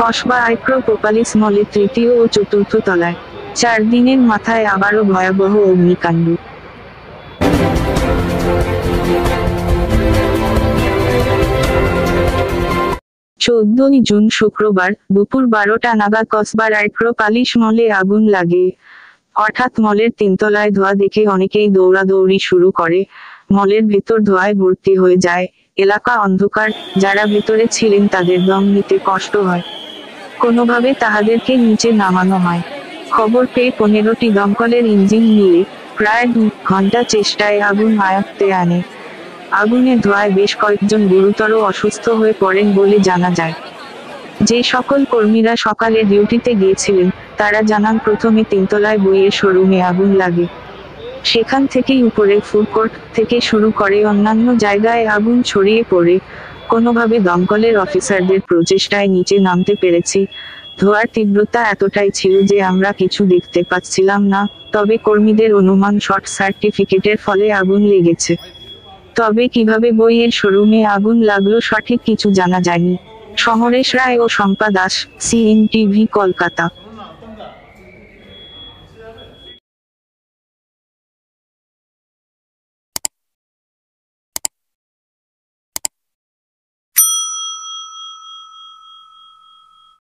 কসবা আইক্রোপোলিস মলের তৃতীয় ও চতুর্থ তলায় 4 দিনের মাথায় আবারও ভয়াবহ অগ্নিকাণ্ড। 14 জুন শুক্রবার দুপুর 12টা নাগাদ কসবার আইক্রোপোলিস মলে আগুন লাগে। হঠাৎ মলের 3 তলায় ধোঁয়া দেখে অনেকেই দৌড়াদৌড়ি শুরু করে। মলের ভেতর ধোঁয়ায় ভর্তি হয়ে যায়, এলাকা অন্ধকার। যারা ভেতরে ছিলেন তাদের দম নিতে কষ্ট হয়। কোনোভাবে তাহাদেরকে নিচে নামানো হয়। খবর পেয়ে 15টি দমকলের ইঞ্জিন নিয়ে প্রায় 2 ঘন্টা চেষ্টায় আগুন আয়ত্তে আনে। আগুনের ধোঁয়ায় বেশ কয়েকজন গুরুতর অসুস্থ হয়ে পড়েন বলে জানা যায়। যে সকল কর্মীরা সকালে ডিউটিতে গিয়েছিলেন তারা জানান প্রথমে 3 তলায় বইয়ের শোরুমে আগুন লাগে। সেখান থেকেই উপরের ফুডকোর্ট থেকে শুরু করে অন্যান্য জায়গায় আগুন ছড়িয়ে পড়ে। কোনোভাবে দমকলের অফিসারদের প্রচেষ্টায় নিচে নামতে পেরেছি। ধোঁয়ার তীব্রতা এতটাই ছিল যে আমরা কিছু দেখতে পাচ্ছিলাম না, তবে কর্মীদের অনুমান শর্ট সার্টিফিকেটের ফলে আগুন লেগেছে। তবে কিভাবে বইয়ের শোরুমে আগুন লাগলো সঠিক কিছু জানা যায়নি। সমরেশ রায় ও শম্পা দাস, CNTV, কলকাতা।